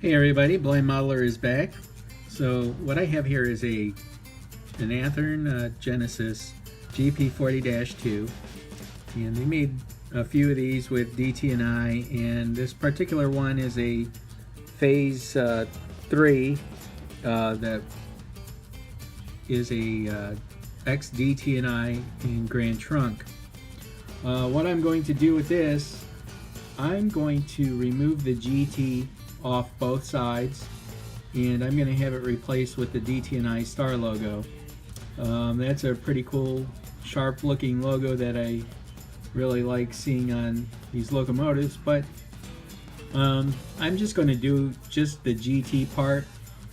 Hey everybody, Blind Modeler is back. So what I have here is an Athearn Genesis GP40-2, and they made a few of these with DT&I, and this particular one is a Phase 3 that is a ex-DT&I in Grand Trunk. What I'm going to do with this, I'm going to remove the GT off both sides, and I'm going to have it replaced with the DT&I star logo. That's a pretty cool, sharp looking logo that I really like seeing on these locomotives, but I'm just going to do just the GT part,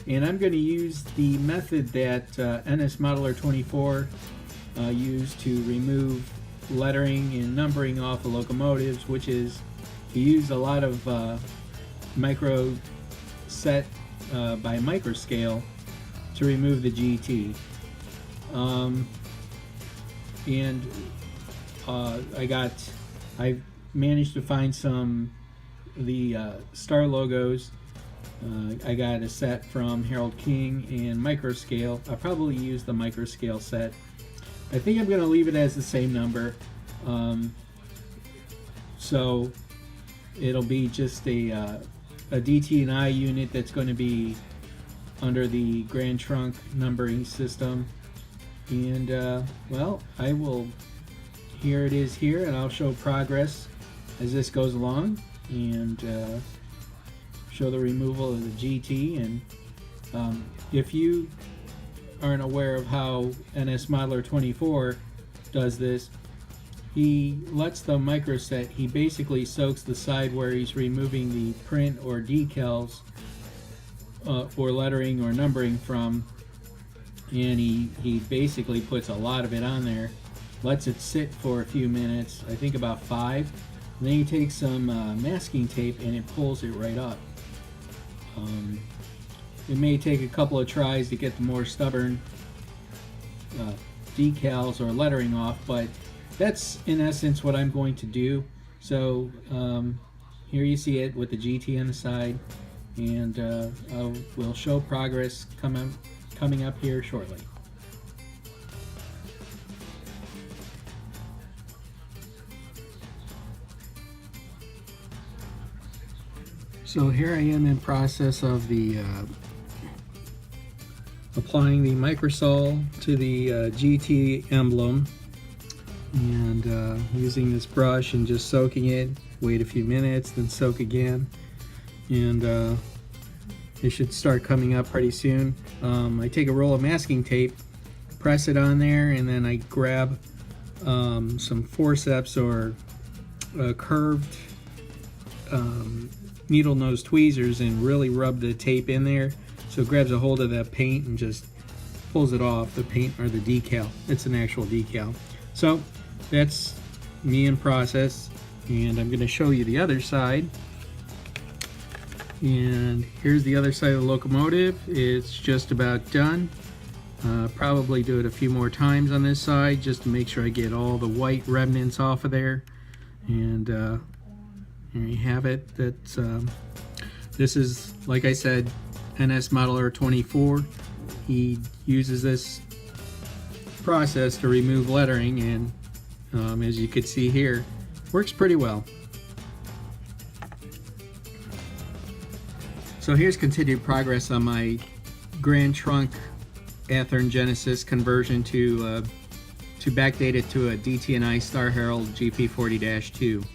and I'm going to use the method that NS Modeler 24 used to remove lettering and numbering off of locomotives, which is to use a lot of micro set by microscale to remove the GT. I managed to find some of the star logos. I got a set from Herald King and microscale. I'll probably use the microscale set. I think I'm going to leave it as the same number. So it'll be just a DT&I unit that's going to be under the Grand Trunk numbering system. And well, I will, here it is here, and I'll show progress as this goes along, and show the removal of the GT. And if you aren't aware of how NS Modeler 24 does this, he lets the microset, he basically soaks the side where he's removing the print or decals or lettering or numbering from, and he basically puts a lot of it on there, lets it sit for a few minutes, I think about 5, and then he takes some masking tape and it pulls it right up. It may take a couple of tries to get the more stubborn decals or lettering off, but that's in essence what I'm going to do. So here you see it with the GT on the side, and we'll show progress coming up here shortly. So here I am in process of the applying the microsol to the GT emblem, and using this brush and just soaking it. Wait a few minutes, then soak again, and it should start coming up pretty soon. I take a roll of masking tape, press it on there, and then I grab some forceps or curved needle nose tweezers and really rub the tape in there so it grabs a hold of that paint and just pulls it off, the paint or the decal. It's an actual decal. So that's me in process, and I'm going to show you the other side. And here's the other side of the locomotive. It's just about done. Probably do it a few more times on this side just to make sure I get all the white remnants off of there. And there you have it. That's this is, like I said, NS Modeler 24. He uses this process to remove lettering, and as you can see here, works pretty well. So here's continued progress on my Grand Trunk Athearn Genesis conversion to backdate it to a DT&I Star Herald GP40-2.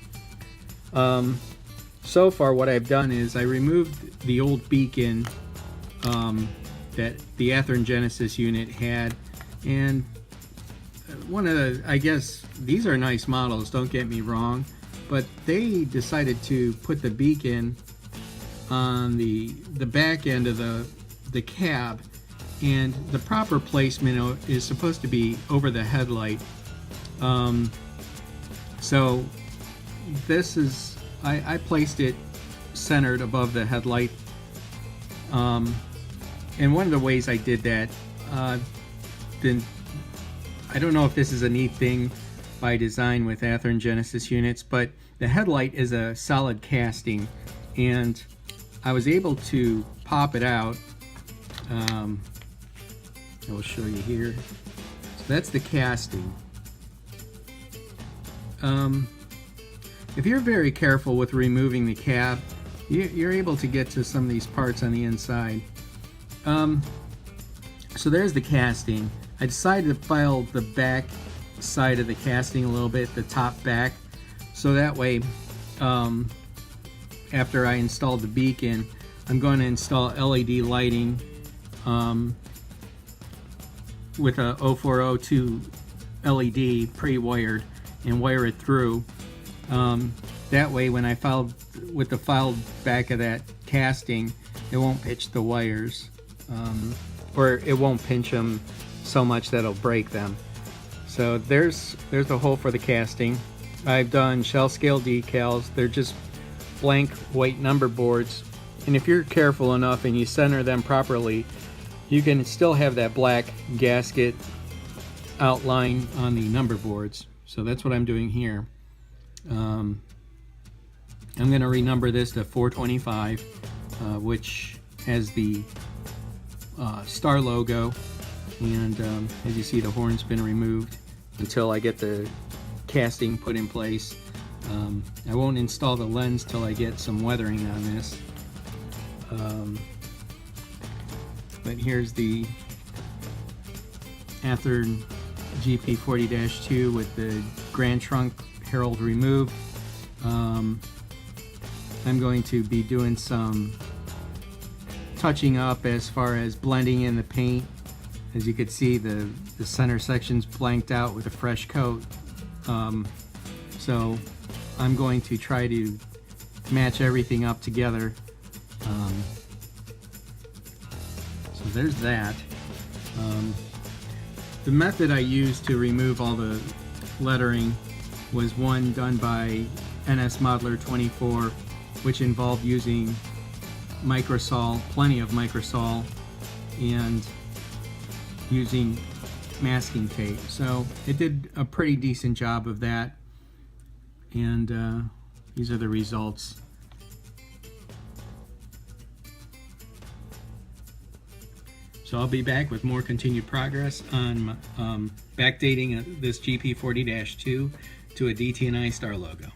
So far what I've done is I removed the old beacon that the Athearn Genesis unit had, and one of the, I guess these are nice models, don't get me wrong, but they decided to put the beacon on the back end of the cab, and the proper placement is supposed to be over the headlight. So this is, I placed it centered above the headlight, and one of the ways I did that, then I don't know if this is a neat thing by design with Athearn Genesis units, but the headlight is a solid casting, and I was able to pop it out. I will show you here. So that's the casting. If you're very careful with removing the cap, you're able to get to some of these parts on the inside. So there's the casting. I decided to file the back side of the casting a little bit, the top back, so that way after I installed the beacon, I'm going to install LED lighting with a 0402 LED pre-wired and wire it through. That way when I filed with the filed back of that casting, it won't pitch the wires, or it won't pinch them so much that it'll break them. So there's the hole for the casting. I've done shell scale decals. They're just blank white number boards, and if you're careful enough and you center them properly, you can still have that black gasket outline on the number boards. So that's what I'm doing here. I'm going to renumber this to 425, which has the star logo, and as you see, the horn's been removed until I get the casting put in place. I won't install the lens till I get some weathering on this. But here's the Athearn GP40-2 with the Grand Trunk Herald removed. I'm going to be doing some touching up as far as blending in the paint. As you can see, the center section's blanked out with a fresh coat. So I'm going to try to match everything up together. So there's that. The method I used to remove all the lettering was one done by NS Modeler 24, which involved using microsol, plenty of microsol, and using masking tape. So it did a pretty decent job of that, and these are the results. So I'll be back with more continued progress on backdating this GP40-2 to a DT&I star logo.